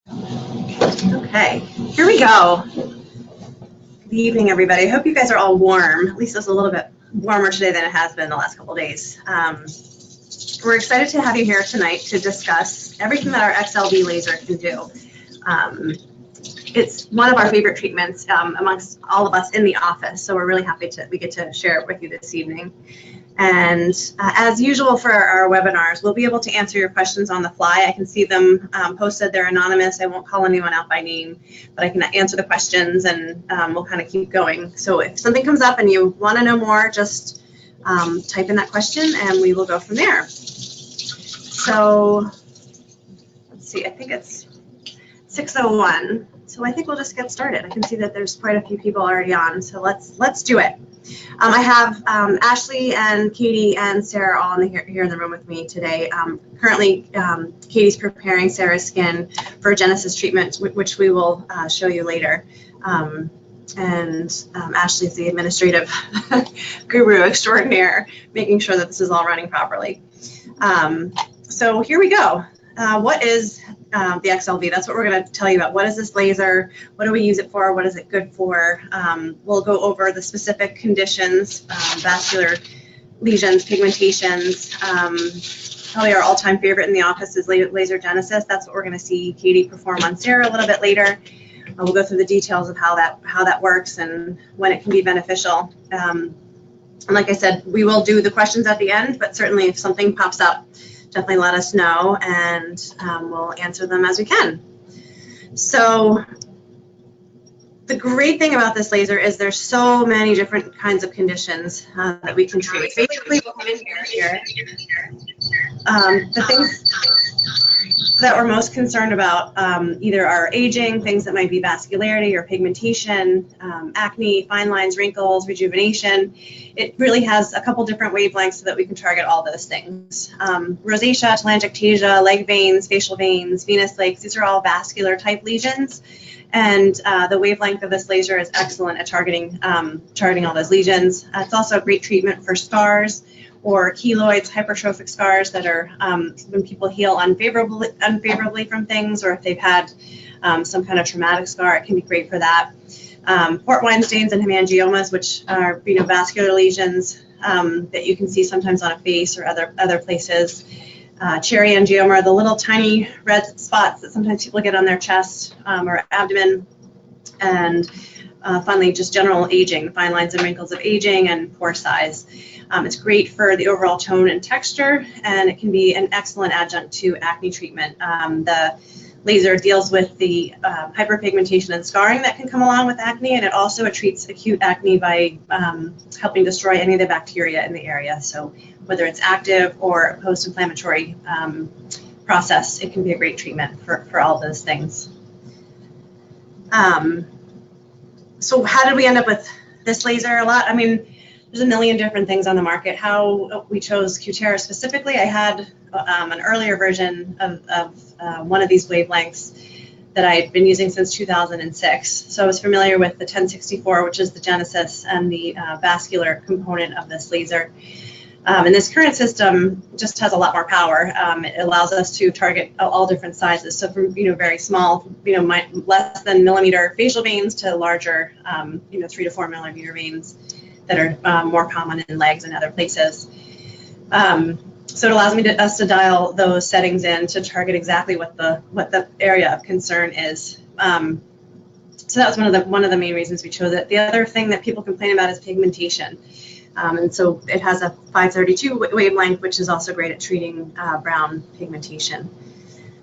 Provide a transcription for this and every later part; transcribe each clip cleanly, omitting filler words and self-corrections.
Okay, here we go. Good evening, everybody. I hope you guys are all warm. At least it's a little bit warmer today than it has been the last couple of days. We're excited to have you here tonight to discuss everything that our XLV laser can do. It's one of our favorite treatments amongst all of us in the office, so we're really happy we get to share it with you this evening. And as usual for our webinars, we'll be able to answer your questions on the fly. I can see them posted. They're anonymous. I won't call anyone out by name, but I can answer the questions, and we'll kind of keep going. So if something comes up and you want to know more, just type in that question and we will go from there. So let's see, I think it's 6:01. So I think we'll just get started. I can see that there's quite a few people already on, so let's do it. I have Ashley and Katie and Sarah all here in the room with me today. Currently, Katie's preparing Sarah's skin for Genesis treatment, which we will show you later. And Ashley's the administrative guru extraordinaire, making sure that this is all running properly. So here we go. What is the XLV? That's what we're going to tell you about. What is this laser? What do we use it for? What is it good for? We'll go over the specific conditions, vascular lesions, pigmentations. Probably our all-time favorite in the office is Laser Genesis. That's what we're going to see Katie perform on Sarah a little bit later. We'll go through the details of how that works and when it can be beneficial. And like I said, we will do the questions at the end, but certainly if something pops up, definitely let us know, and we'll answer them as we can. So the great thing about this laser is there's so many different kinds of conditions that we can treat. Basically, we'll come in here. The things that we're most concerned about either are aging, things that might be vascularity or pigmentation, acne, fine lines, wrinkles, rejuvenation. It really has a couple different wavelengths so that we can target all those things. Rosacea, telangiectasia, leg veins, facial veins, venous lakes, these are all vascular type lesions. And the wavelength of this laser is excellent at targeting all those lesions. It's also a great treatment for scars or keloids, hypertrophic scars that are when people heal unfavorably from things, or if they've had some kind of traumatic scar, it can be great for that. Port wine stains and hemangiomas, which are vascular lesions that you can see sometimes on a face or other places. Cherry angioma are the little tiny red spots that sometimes people get on their chest or abdomen. And finally, just general aging, fine lines and wrinkles of aging and pore size. It's great for the overall tone and texture, and it can be an excellent adjunct to acne treatment. The laser deals with the hyperpigmentation and scarring that can come along with acne, and it also treats acute acne by helping destroy any of the bacteria in the area. So whether it's active or post-inflammatory process, it can be a great treatment for all of those things. So how did we end up with this laser? There's a million different things on the market. How we chose Cutera specifically, I had an earlier version of one of these wavelengths that I had been using since 2006. So I was familiar with the 1064, which is the Genesis and the vascular component of this laser. And this current system just has a lot more power. It allows us to target all different sizes. So from very small, less than millimeter facial veins to larger, 3 to 4 millimeter veins that are more common in legs and other places. So it allows us to dial those settings in to target exactly what the area of concern is. So that was one of the main reasons we chose it. The other thing that people complain about is pigmentation. And so it has a 532 wavelength, which is also great at treating brown pigmentation.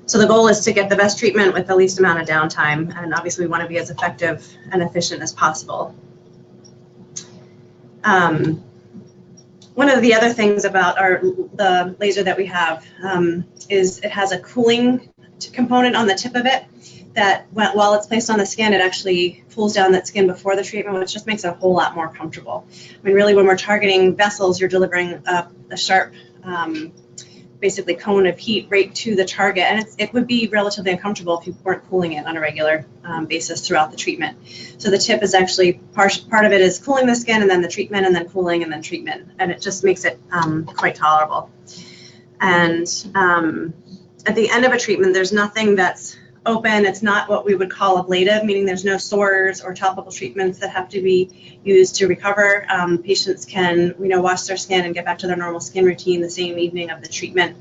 So the goal is to get the best treatment with the least amount of downtime, and obviously we want to be as effective and efficient as possible. One of the other things about the laser that we have is it has a cooling component on the tip of it that while it's placed on the skin, it actually cools down that skin before the treatment, which just makes it a whole lot more comfortable. Really, when we're targeting vessels, you're delivering a sharp, basically cone of heat right to the target, and it would be relatively uncomfortable if you weren't cooling it on a regular basis throughout the treatment. So the tip is actually part of it is cooling the skin, and then the treatment, and then cooling, and then treatment, and it just makes it quite tolerable. And at the end of a treatment, there's nothing that's open. It's not what we would call ablative, meaning there's no sores or topical treatments that have to be used to recover. Patients can, wash their skin and get back to their normal skin routine the same evening of the treatment.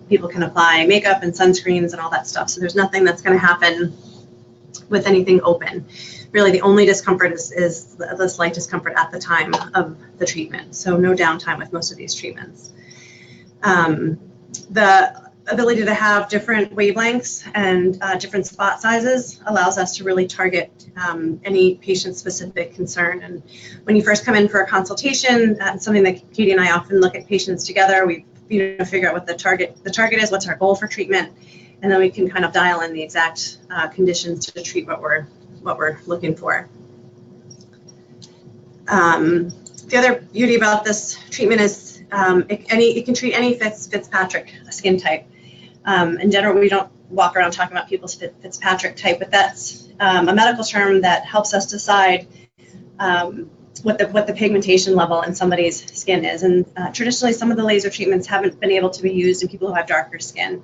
People can apply makeup and sunscreens and all that stuff. So there's nothing that's going to happen with anything open. Really, the only discomfort is the slight discomfort at the time of the treatment. So no downtime with most of these treatments. The ability to have different wavelengths and different spot sizes allows us to really target any patient-specific concern. And when you first come in for a consultation, something that Katie and I often look at patients together. We figure out what the target is, what's our goal for treatment, and then we can kind of dial in the exact conditions to treat what we're looking for. The other beauty about this treatment is it can treat any Fitzpatrick skin type. In general, we don't walk around talking about people's Fitzpatrick type, but that's a medical term that helps us decide what the pigmentation level in somebody's skin is. And traditionally, some of the laser treatments haven't been able to be used in people who have darker skin.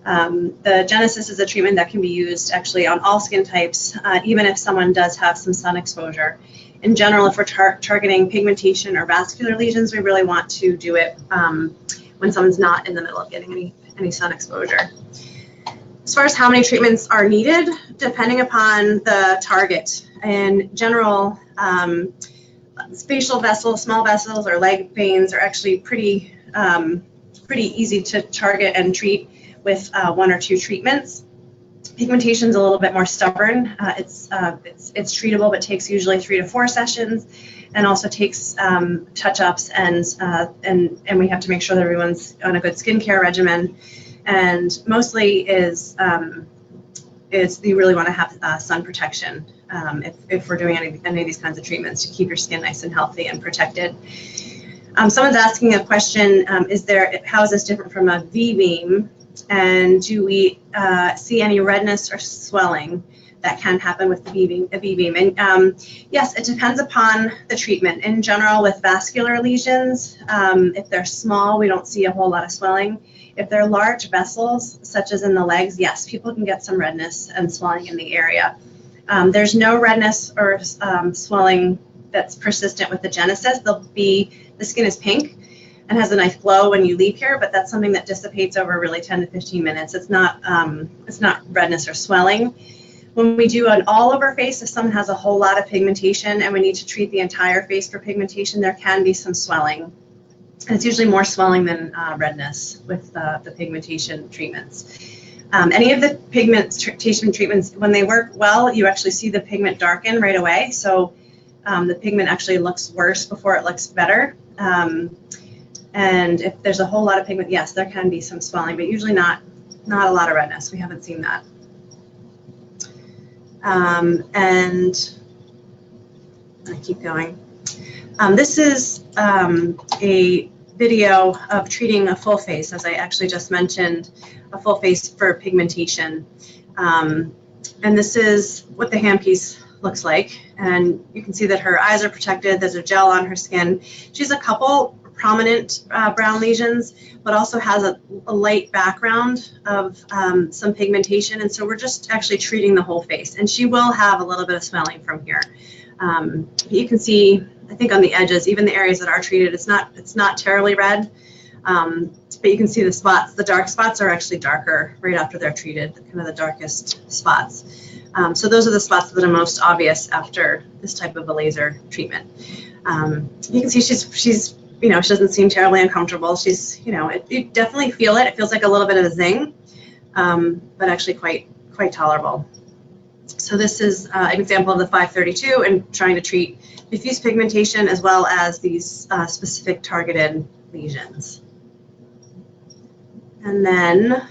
The Genesis is a treatment that can be used actually on all skin types, even if someone does have some sun exposure. In general, if we're targeting pigmentation or vascular lesions, we really want to do it when someone's not in the middle of getting any sun exposure. As far as how many treatments are needed, depending upon the target. In general, facial vessels, small vessels, or leg veins are actually pretty easy to target and treat with 1 or 2 treatments. Pigmentation is a little bit more stubborn. It's treatable, but takes usually 3 to 4 sessions, and also takes touch-ups, and we have to make sure that everyone's on a good skincare regimen. And mostly is you really want to have sun protection if we're doing any of these kinds of treatments to keep your skin nice and healthy and protected. Someone's asking a question: how is this different from a V-beam? And do we see any redness or swelling that can happen with the V-beam? And yes, it depends upon the treatment. In general, with vascular lesions, if they're small, we don't see a whole lot of swelling. If they're large vessels, such as in the legs, yes, people can get some redness and swelling in the area. There's no redness or swelling that's persistent with the Genesis. The skin is pink and has a nice glow when you leave here, but that's something that dissipates over really 10 to 15 minutes. It's not redness or swelling. When we do an all over face, if someone has a whole lot of pigmentation and we need to treat the entire face for pigmentation, there can be some swelling. And it's usually more swelling than redness with the pigmentation treatments. Any of the pigmentation treatments, when they work well, you actually see the pigment darken right away. So the pigment actually looks worse before it looks better. And if there's a whole lot of pigment, yes, there can be some swelling, but usually not a lot of redness. We haven't seen that. And I keep going. This is a video of treating a full face, as I actually just mentioned, a full face for pigmentation. And this is what the handpiece looks like. And you can see that her eyes are protected. There's a gel on her skin. She has a couple prominent brown lesions, but also has a light background of some pigmentation. And so we're just actually treating the whole face. And she will have a little bit of swelling from here. You can see, I think on the edges, even the areas that are treated, it's not terribly red, but you can see the spots. The dark spots are actually darker right after they're treated, kind of the darkest spots. So those are the spots that are most obvious after this type of a laser treatment. You can see she's she doesn't seem terribly uncomfortable. She's, you definitely feel it. It feels like a little bit of a zing, but actually quite tolerable. So this is an example of the 532 and trying to treat diffuse pigmentation as well as these specific targeted lesions. And then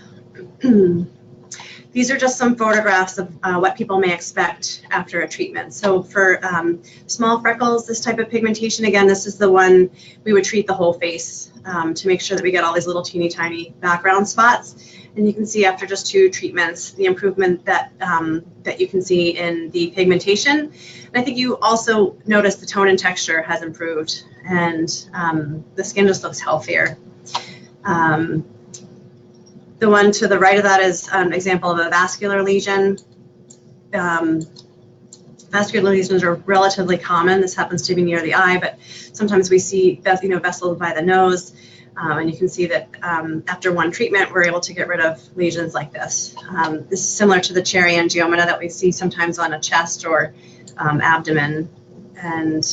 these are just some photographs of what people may expect after a treatment. So for small freckles, this type of pigmentation, again, this is the one we would treat the whole face to make sure that we get all these little teeny tiny background spots. And you can see after just 2 treatments, the improvement that you can see in the pigmentation. And I think you also notice the tone and texture has improved, and the skin just looks healthier. The one to the right of that is an example of a vascular lesion. Vascular lesions are relatively common. This happens to be near the eye, but sometimes we see vessels by the nose. And you can see that after one treatment, we're able to get rid of lesions like this. This is similar to the cherry angioma that we see sometimes on a chest or abdomen, and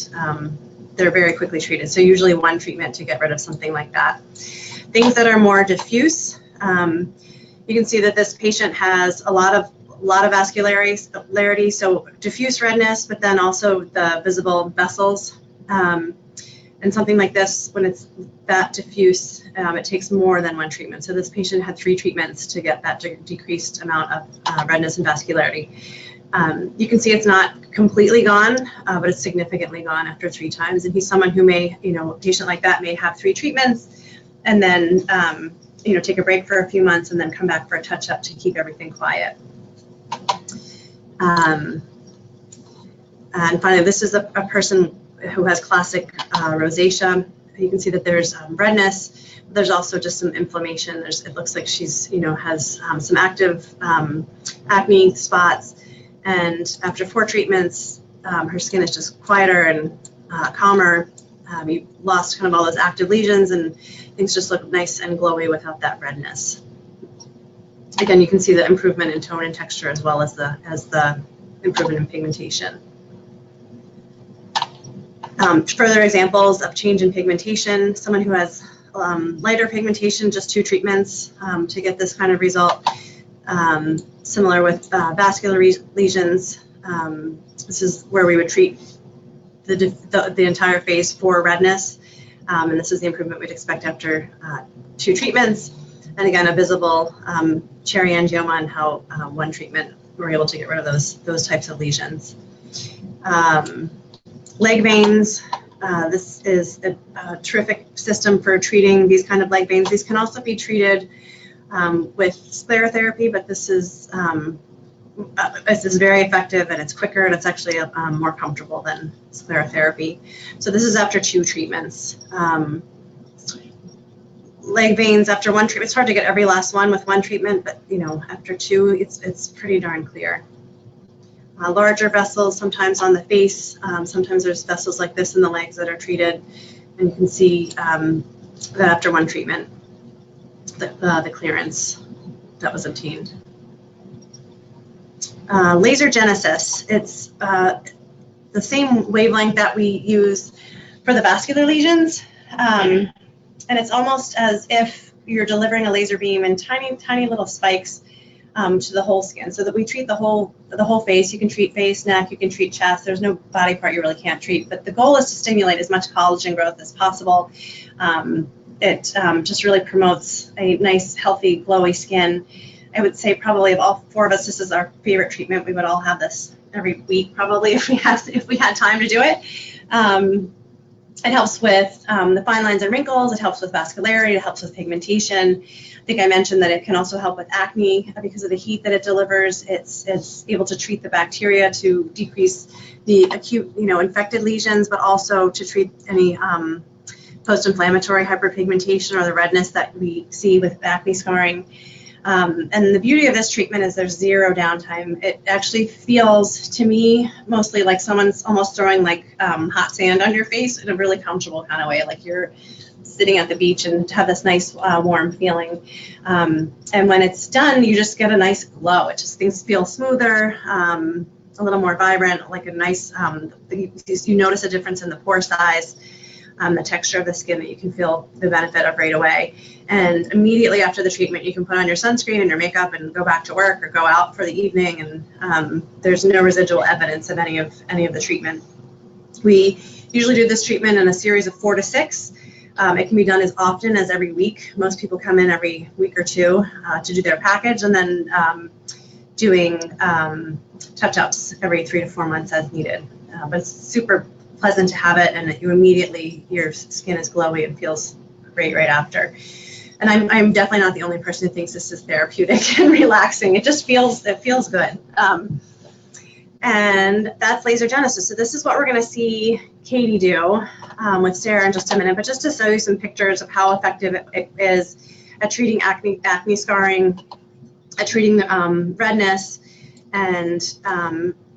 they're very quickly treated. So usually one treatment to get rid of something like that. Things that are more diffuse, you can see that this patient has a lot of vascularity, so diffuse redness, but then also the visible vessels. And something like this, when it's that diffuse, it takes more than one treatment. So this patient had 3 treatments to get that decreased amount of redness and vascularity. You can see it's not completely gone, but it's significantly gone after 3 times. And he's someone who may, a patient like that may have 3 treatments and then, take a break for a few months and then come back for a touch-up to keep everything quiet. And finally, this is a person who has classic rosacea. You can see that there's redness. There's also just some inflammation. It looks like she's, has some active acne spots. And after 4 treatments, her skin is just quieter and calmer. You lost kind of all those active lesions, and things just look nice and glowy without that redness. Again, you can see the improvement in tone and texture as well as the improvement in pigmentation. Further examples of change in pigmentation, someone who has lighter pigmentation, just 2 treatments to get this kind of result. Similar with vascular lesions, this is where we would treat the entire face for redness, and this is the improvement we'd expect after 2 treatments. And again, a visible cherry angioma and how one treatment we're able to get rid of those types of lesions. Leg veins, this is a terrific system for treating these kind of leg veins. These can also be treated with sclerotherapy, but this is very effective, and it's quicker, and it's actually more comfortable than sclerotherapy. So this is after 2 treatments. Leg veins after 1 treatment, it's hard to get every last one with 1 treatment, but after 2, it's pretty darn clear. Larger vessels, sometimes on the face, sometimes there's vessels like this in the legs that are treated, and you can see that after 1 treatment, the clearance that was obtained. Laser genesis, it's the same wavelength that we use for the vascular lesions, and it's almost as if you're delivering a laser beam in tiny little spikes to the whole skin, so that we treat the whole face. You can treat face, neck, you can treat chest. There's no body part you really can't treat, but the goal is to stimulate as much collagen growth as possible. It just really promotes a nice, healthy, glowy skin. I would say probably of all 4 of us, this is our favorite treatment. We would all have this every week probably if we had time to do it. It helps with the fine lines and wrinkles. It helps with vascularity. It helps with pigmentation. I think I mentioned that it can also help with acne because of the heat that it delivers. It's able to treat the bacteria to decrease the acute, infected lesions, but also to treat any post-inflammatory hyperpigmentation or the redness that we see with acne scarring. And the beauty of this treatment is there's 0 downtime. It actually feels to me mostly like someone's almost throwing hot sand on your face in a really comfortable kind of way, like you're sitting at the beach and have this nice warm feeling. And when it's done, you just get a nice glow. Things feel smoother, a little more vibrant, like a nice, you notice a difference in the pore size. The texture of the skin that you can feel the benefit of right away. And immediately after the treatment, you can put on your sunscreen and your makeup and go back to work or go out for the evening, and there's no residual evidence of any of the treatment. We usually do this treatment in a series of 4 to 6. It can be done as often as every week. Most people come in every week or 2 to do their package, and then doing touch-ups every 3 to 4 months as needed. But it's super pleasant to have it, and your skin is glowy and feels great right after. And I'm definitely not the only person who thinks this is therapeutic and relaxing. It feels good. And that's laser genesis. So this is what we're going to see Katie do with Sarah in just a minute. But just to show you some pictures of how effective it is, at treating acne scarring, at treating redness, and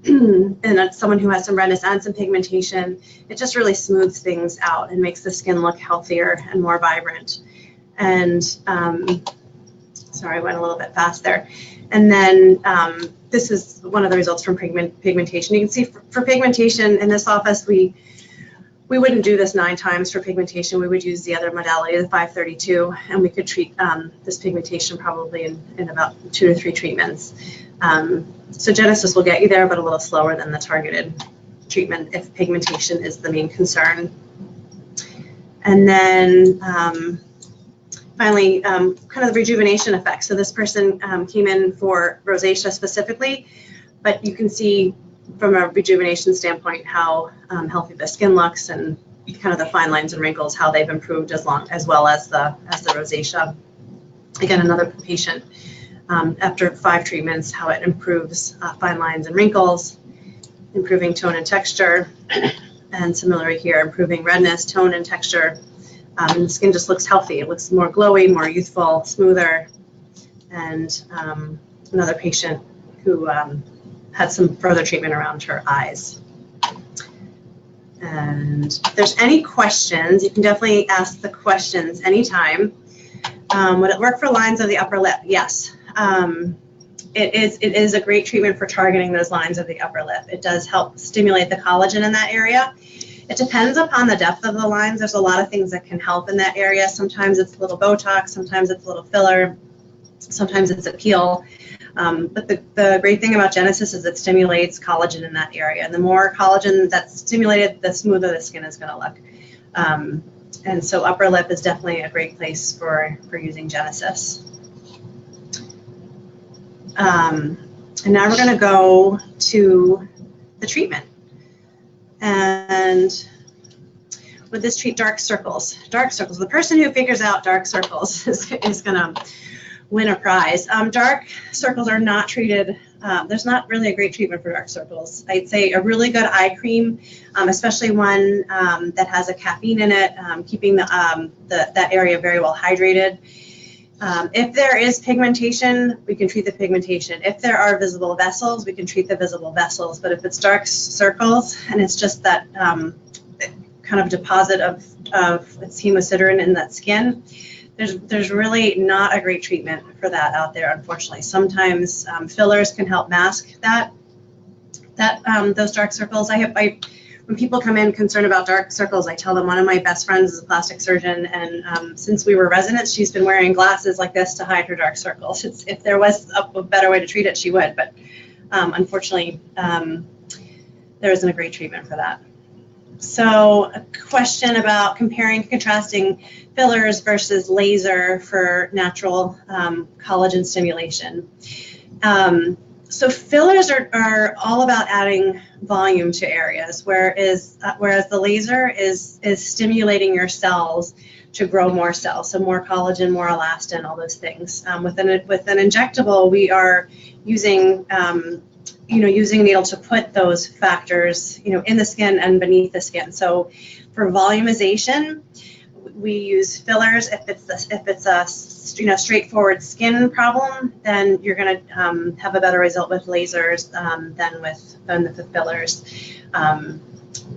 and someone who has some redness and some pigmentation. It just really smooths things out and makes the skin look healthier and more vibrant. And sorry, I went a little bit fast there. And then this is one of the results from pigmentation. You can see for pigmentation in this office, we wouldn't do this 9 times for pigmentation. We would use the other modality, the 532, and we could treat this pigmentation probably in about 2 to 3 treatments. So Genesis will get you there, but a little slower than the targeted treatment if pigmentation is the main concern. And then finally, kind of the rejuvenation effect. So this person came in for rosacea specifically, but you can see from a rejuvenation standpoint how healthy the skin looks and kind of the fine lines and wrinkles, how they've improved as well as the rosacea. Again, another patient after 5 treatments, how it improves fine lines and wrinkles, improving tone and texture, and similarly here, improving redness, tone, and texture. And the skin just looks healthy. It looks more glowy, more youthful, smoother. And another patient who had some further treatment around her eyes. And if there's any questions, you can definitely ask the questions anytime. Would it work for lines of the upper lip? Yes. It is a great treatment for targeting those lines of the upper lip. It does help stimulate the collagen in that area. It depends upon the depth of the lines. There's a lot of things that can help in that area. Sometimes it's a little Botox, sometimes it's a little filler, sometimes it's a peel. But the great thing about Genesis is it stimulates collagen in that area. And the more collagen that's stimulated, the smoother the skin is going to look. And so upper lip is definitely a great place for using Genesis. And now we're going to go to the treatment. And would this treat dark circles? Dark circles. The person who figures out dark circles is going to win a prize. Dark circles are not treated. There's not really a great treatment for dark circles. I'd say a really good eye cream, especially one that has a caffeine in it, keeping that area very well hydrated. If there is pigmentation, we can treat the pigmentation. If there are visible vessels, we can treat the visible vessels. But if it's dark circles and it's just that kind of deposit of hemosiderin in that skin, there's really not a great treatment for that out there, unfortunately. Sometimes fillers can help mask those dark circles. When people come in concerned about dark circles, I tell them one of my best friends is a plastic surgeon, and since we were residents, she's been wearing glasses like this to hide her dark circles. If there was a better way to treat it, she would, but unfortunately, there isn't a great treatment for that. So a question about comparing, contrasting fillers versus laser for natural collagen stimulation. So fillers are all about adding volume to areas, whereas the laser is stimulating your cells to grow more cells, so more collagen, more elastin, all those things. With an injectable, we are using using a needle to put those factors in the skin and beneath the skin. So for volumization, we use fillers. If it's a straightforward skin problem, then you're going to have a better result with lasers than with the fillers.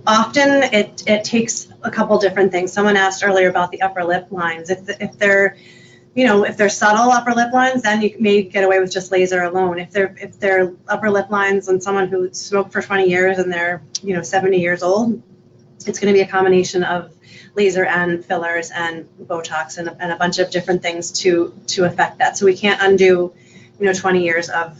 Often it takes a couple different things. Someone asked earlier about the upper lip lines. If they're subtle upper lip lines, then you may get away with just laser alone. If they're upper lip lines on someone who smoked for 20 years and they're 70 years old, it's going to be a combination of laser and fillers and Botox and a bunch of different things to affect that. So we can't undo 20 years of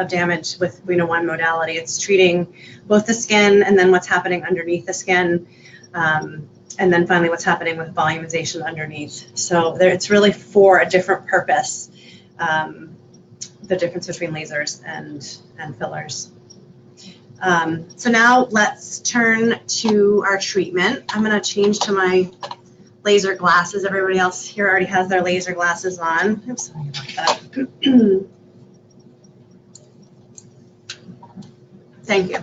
damage with one modality. It's treating both the skin and then what's happening underneath the skin. And then finally what's happening with volumization underneath. So it's really for a different purpose, the difference between lasers and fillers. So now let's turn to our treatment. I'm going to change to my laser glasses. Everybody else here already has their laser glasses on. Oops, sorry about that. Thank you.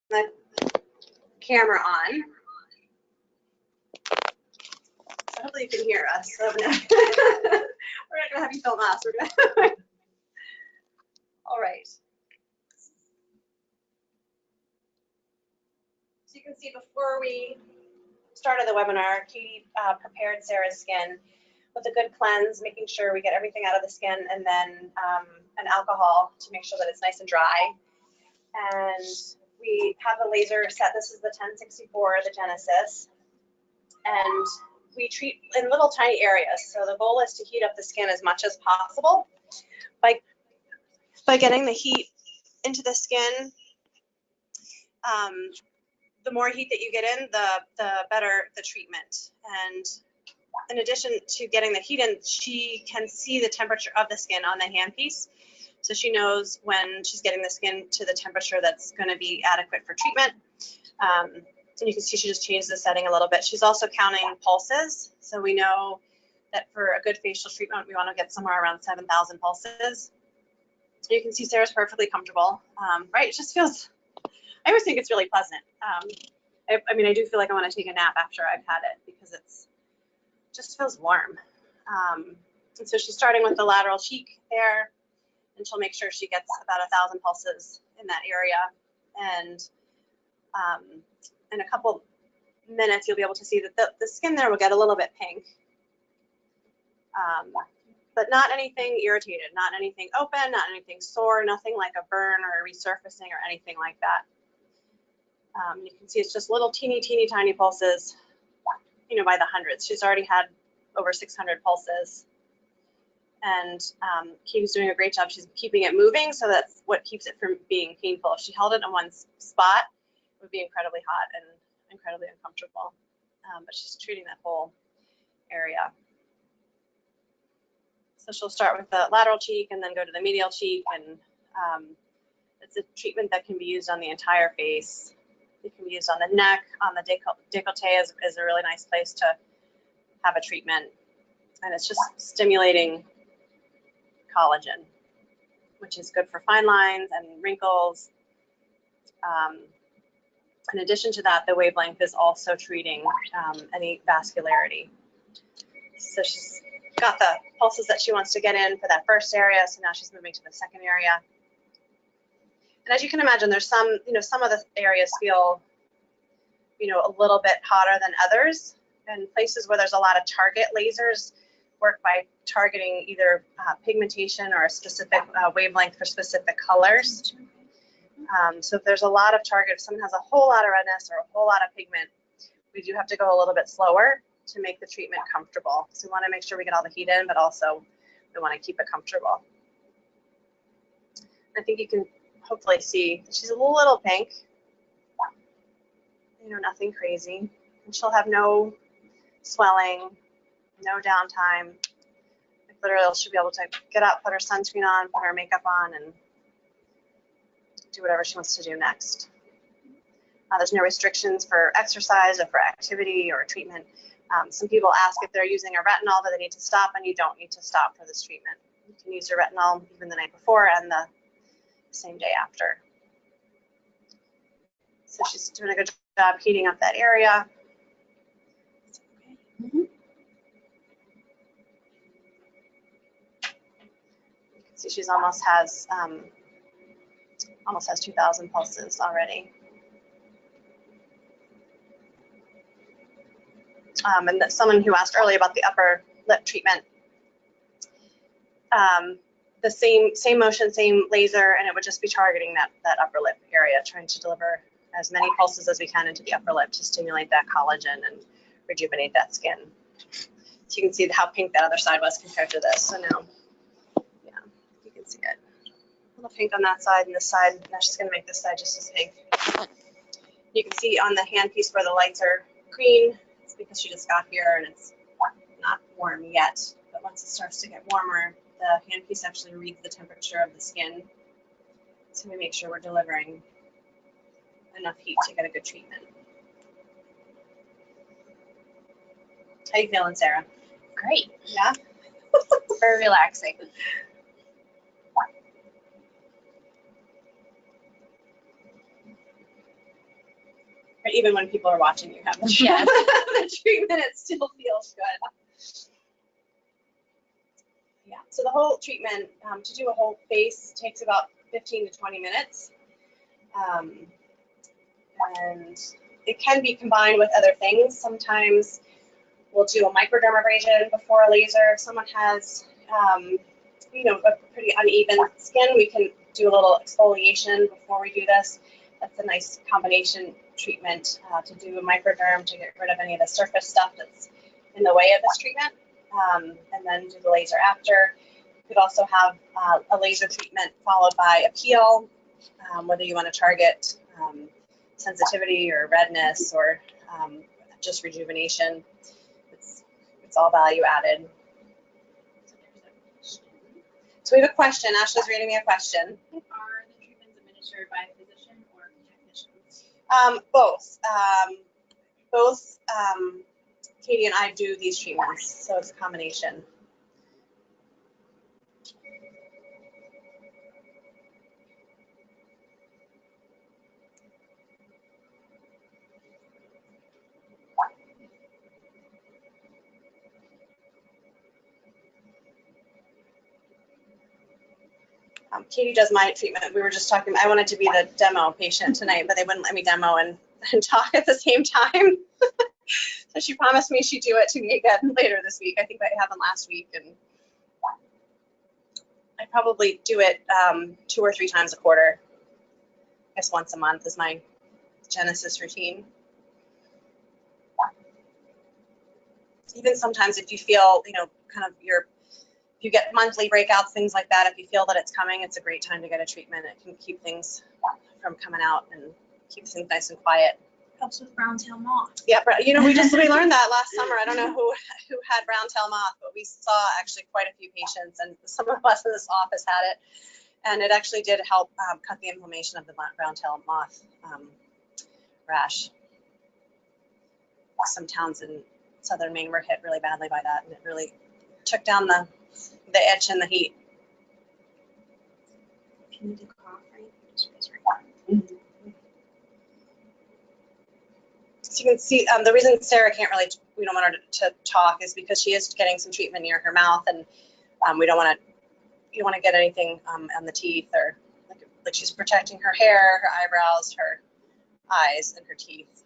the camera on. So hopefully you can hear us. So we're not gonna have you film us. We're gonna. All right. So you can see before we started the webinar, Katie prepared Sarah's skin with a good cleanse, making sure we get everything out of the skin, and then an alcohol to make sure that it's nice and dry. And we have a laser set. This is the 1064, the Genesis. And we treat in little tiny areas. So the goal is to heat up the skin as much as possible by getting the heat into the skin. The more heat that you get in, the better the treatment. And in addition to getting the heat in, she can see the temperature of the skin on the handpiece. So she knows when she's getting the skin to the temperature that's going to be adequate for treatment. And you can see she just changed the setting a little bit. She's also counting pulses. So we know that for a good facial treatment, we want to get somewhere around 7,000 pulses. So you can see Sarah's perfectly comfortable, right? It just feels, I always think it's really pleasant. I mean, I do feel like I want to take a nap after I've had it because it's just feels warm. And so she's starting with the lateral cheek there, and she'll make sure she gets about 1,000 pulses in that area. And in a couple minutes, you'll be able to see that the skin there will get a little bit pink, but not anything irritated, not anything open, not anything sore, nothing like a burn or a resurfacing or anything like that. You can see it's just little teeny tiny pulses, you know, by the hundreds. She's already had over 600 pulses. And Katie's doing a great job. She's keeping it moving, so that's what keeps it from being painful. If she held it in one spot, it would be incredibly hot and incredibly uncomfortable. But she's treating that whole area. So she'll start with the lateral cheek and then go to the medial cheek. And it's a treatment that can be used on the entire face. It can be used on the neck, on the décolleté is a really nice place to have a treatment. And it's just stimulating collagen, which is good for fine lines and wrinkles. In addition to that, the wavelength is also treating any vascularity. So she's got the pulses that she wants to get in for that first area, so now she's moving to the second area. And as you can imagine, there's some, you know, some of the areas feel, you know, a little bit hotter than others. And places where there's a lot of target lasers work by targeting either pigmentation or a specific wavelength for specific colors. So if there's a lot of target, if someone has a whole lot of redness or a whole lot of pigment, we do have to go a little bit slower to make the treatment comfortable. So we want to make sure we get all the heat in, but also we want to keep it comfortable. I think you can hopefully see she's a little pink, you know, nothing crazy. And she'll have no swelling, no downtime. Like literally she'll be able to get up, put her sunscreen on, put her makeup on, and do whatever she wants to do next. There's no restrictions for exercise or for activity or treatment. Some people ask if they're using a retinol, but they need to stop, and you don't need to stop for this treatment. You can use your retinol even the night before and the same day after. So she's doing a good job heating up that area. Mm-hmm. You can see she's almost has 2,000 pulses already. And that someone who asked earlier about the upper lip treatment, the same motion, same laser, and it would just be targeting that upper lip area, trying to deliver as many pulses as we can into the upper lip to stimulate that collagen and rejuvenate that skin. So you can see how pink that other side was compared to this. So now, yeah, you can see it. A little pink on that side and this side. Now she's going to make this side just as pink. You can see on the handpiece where the lights are green, it's because she just got here and it's not warm yet. But once it starts to get warmer, the handpiece actually reads the temperature of the skin. So we make sure we're delivering enough heat to get a good treatment. How you feeling, Sarah? Great. Yeah? Very relaxing. even when people are watching you have the Yeah. the treatment, it still feels good. Yeah, so the whole treatment, to do a whole face takes about 15 to 20 minutes. And it can be combined with other things. Sometimes we'll do a microdermabrasion before a laser. If someone has, a pretty uneven skin, we can do a little exfoliation before we do this. That's a nice combination treatment to do a microderm to get rid of any of the surface stuff that's in the way of this treatment, and then do the laser after. You could also have a laser treatment followed by a peel, whether you want to target sensitivity or redness or just rejuvenation. It's all value added. So we have a question. Ashley's reading me a question. Are the treatments administered by a physician or technicians? Both. Both Katie and I do these treatments, so it's a combination. Katie does my treatment. We were just talking, I wanted to be the demo patient tonight, but they wouldn't let me demo and talk at the same time. So she promised me she'd do it to me again later this week. I think I happened last week, and I probably do it 2 or 3 times a quarter. I guess once a month is my Genesis routine. Even sometimes if you feel, kind of if you get monthly breakouts, things like that, if you feel that it's coming, it's a great time to get a treatment. It can keep things from coming out and keep things nice and quiet. Helps with brown tail moth. Yeah, we learned that last summer. I don't know who had brown tail moth, but we saw actually quite a few patients, and some of us in this office had it, and it actually did help cut the inflammation of the brown tail moth rash. Some towns in southern Maine were hit really badly by that, and it really took down the itch and the heat. If you need to cough, right? Just raise your hand. So you can see the reason Sarah we don't want her to talk is because she is getting some treatment near her mouth, and you don't want to get anything on the teeth, or like she's protecting her hair, her eyebrows, her eyes, and her teeth.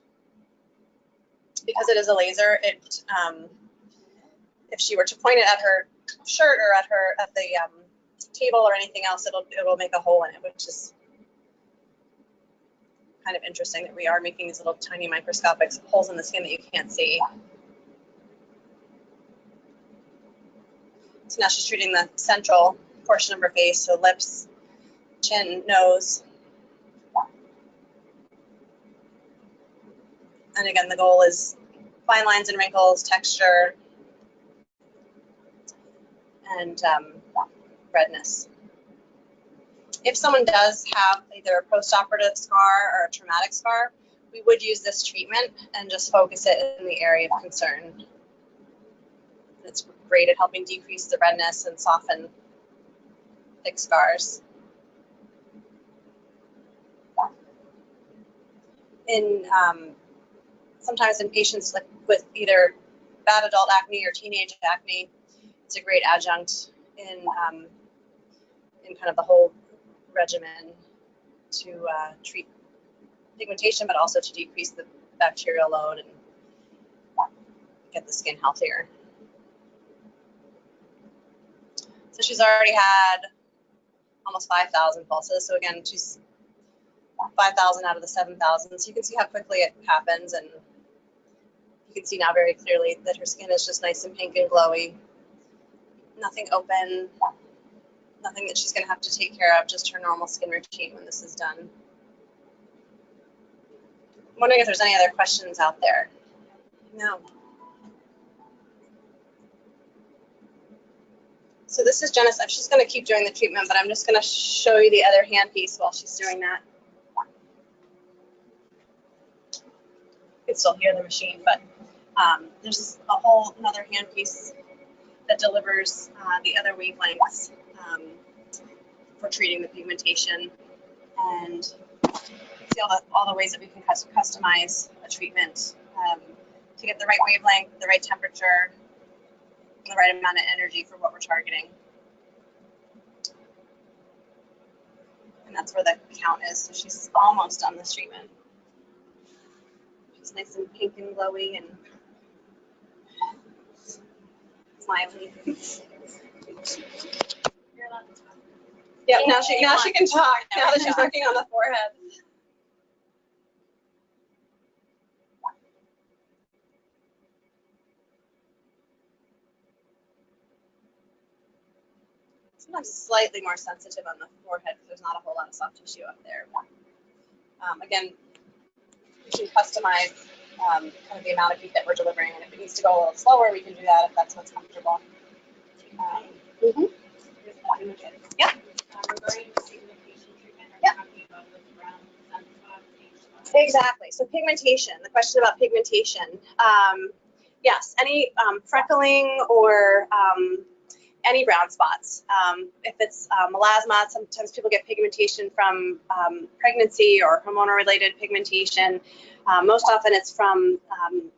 Because it is a laser, if she were to point it at her shirt or at the table or anything else, it'll make a hole in it, which is kind of interesting that we are making these little tiny microscopic holes in the skin that you can't see. So now she's treating the central portion of her face, so lips, chin, nose. And again, the goal is fine lines and wrinkles, texture, and redness. If someone does have either a post-operative scar or a traumatic scar, we would use this treatment and just focus it in the area of concern. It's great at helping decrease the redness and soften thick scars. Sometimes in patients with either bad adult acne or teenage acne, it's a great adjunct in kind of the whole regimen to treat pigmentation, but also to decrease the bacterial load and get the skin healthier. So she's already had almost 5,000 pulses. So again, she's 5,000 out of the 7,000. So you can see how quickly it happens, and you can see now very clearly that her skin is just nice and pink and glowy. Nothing open, nothing that she's going to have to take care of, just her normal skin routine when this is done. I'm wondering if there's any other questions out there. No. So this is Genesis. She's going to keep doing the treatment, but I'm just going to show you the other hand piece while she's doing that. You can still hear the machine, but there's a whole another hand piece that delivers the other wavelengths for treating the pigmentation. And see all the ways that we can customize a treatment to get the right wavelength, the right temperature, the right amount of energy for what we're targeting. And that's where the count is. So she's almost done this treatment. She's nice and pink and glowy and smiley. You're allowed to talk. Yep, now she can talk, now that she's working on the forehead. Sometimes it's slightly more sensitive on the forehead because there's not a whole lot of soft tissue up there. Again, we can customize kind of the amount of heat that we're delivering, and if it needs to go a little slower, we can do that if that's what's comfortable. Yeah. Regarding the pigmentation treatment, are Yeah. you talking about with brown sunspots, age spots? Exactly. So pigmentation, the question about pigmentation. Yes, any freckling or any brown spots. If it's melasma, sometimes people get pigmentation from pregnancy or hormonal-related pigmentation. Most often it's from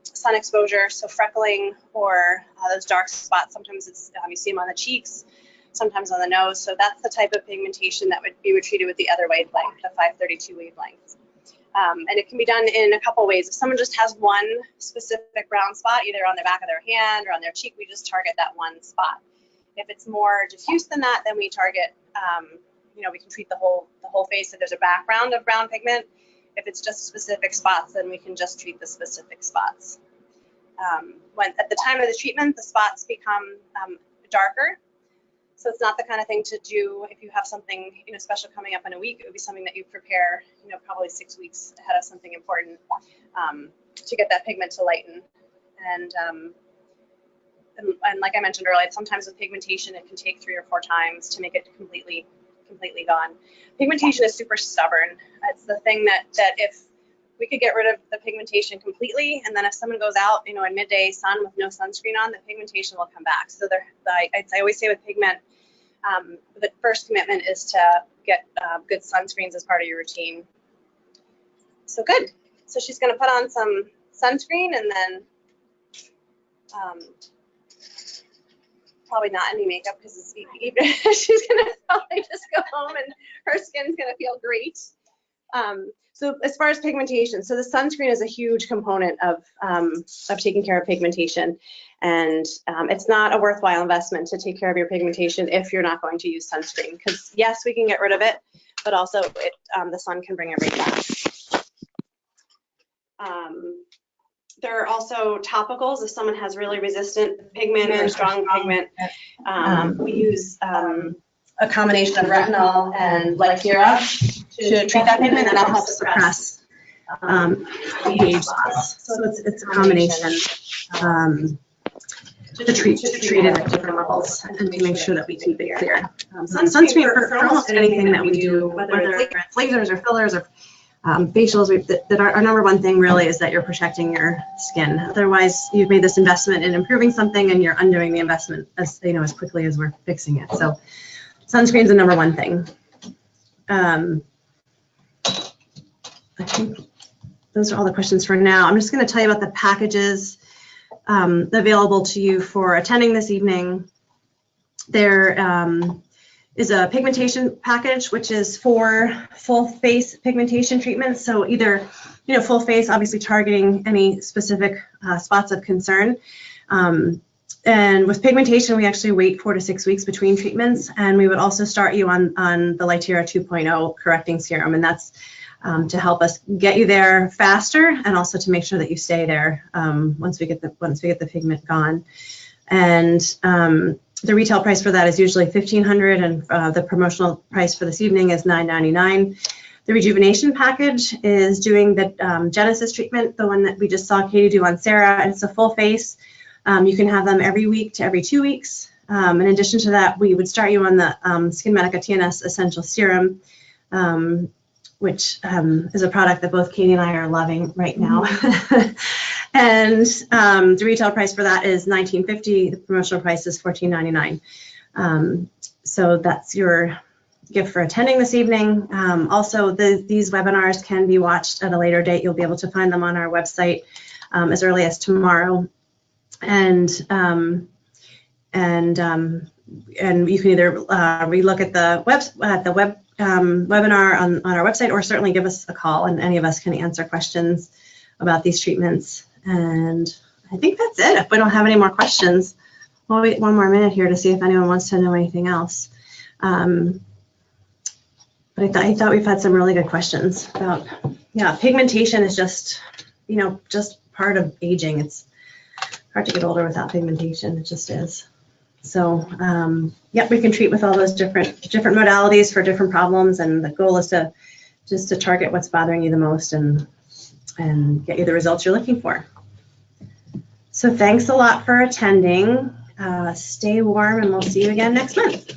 sun exposure, so freckling or those dark spots. Sometimes it's you see them on the cheeks, sometimes on the nose. So that's the type of pigmentation that would be treated with the other wavelength, the 532 wavelength. And it can be done in a couple ways. If someone just has one specific brown spot, either on the back of their hand or on their cheek, we just target that one spot. If it's more diffuse than that, then we target, we can treat the whole face if there's a background of brown pigment. If it's just specific spots, then we can just treat the specific spots. When at the time of the treatment, the spots become darker. So it's not the kind of thing to do if you have something special coming up in a week. It would be something that you prepare, probably 6 weeks ahead of something important to get that pigment to lighten. And like I mentioned earlier, sometimes with pigmentation, it can take 3 or 4 times to make it completely gone. Pigmentation is super stubborn. It's the thing that if we could get rid of the pigmentation completely, and then if someone goes out, in midday sun with no sunscreen on, the pigmentation will come back. So I always say with pigment, the first commitment is to get good sunscreens as part of your routine. So good. So she's going to put on some sunscreen and then probably not any makeup because she's going to probably just go home and her skin's going to feel great. So as far as pigmentation, so the sunscreen is a huge component of taking care of pigmentation, and it's not a worthwhile investment to take care of your pigmentation if you're not going to use sunscreen, because yes, we can get rid of it, but also the sun can bring it right back. There are also topicals if someone has really resistant pigment or strong pigment. We use a combination of retinol and Lycera to treat that pigment, and that helps suppress the age spots. So it's a combination to treat it at different levels and to make sure that we keep it clear. Sunscreen for almost anything that we do, whether it's lasers or fillers or facials, that our number one thing really is that you're protecting your skin. Otherwise, you've made this investment in improving something and you're undoing the investment as quickly as we're fixing it. So sunscreen's the number one thing. I think those are all the questions for now. I'm just going to tell you about the packages available to you for attending this evening. There is a pigmentation package, which is for full face pigmentation treatments. So either, full face, obviously targeting any specific spots of concern. And with pigmentation, we actually wait 4 to 6 weeks between treatments. And we would also start you on the Lycera 2.0 correcting serum. And that's to help us get you there faster, and also to make sure that you stay there once we get the pigment gone. And the retail price for that is usually $1,500, and the promotional price for this evening is $9.99. The rejuvenation package is doing the Genesis treatment, the one that we just saw Katie do on Sarah, and it's a full face. You can have them every week to every 2 weeks. In addition to that, we would start you on the SkinMedica TNS Essential Serum, which is a product that both Katie and I are loving right now. And the retail price for that is $19.50. The promotional price is $14.99. So that's your give for attending this evening. Also, these webinars can be watched at a later date. You'll be able to find them on our website as early as tomorrow. And you can either relook at the webinar on our website, or certainly give us a call, and any of us can answer questions about these treatments. And I think that's it. If we don't have any more questions, we'll wait one more minute here to see if anyone wants to know anything else. But I thought we've had some really good questions about, yeah, pigmentation is just, just part of aging. It's hard to get older without pigmentation. It just is. So, yeah, we can treat with all those different modalities for different problems, and the goal is to just to target what's bothering you the most and get you the results you're looking for. So thanks a lot for attending. Stay warm, and we'll see you again next month.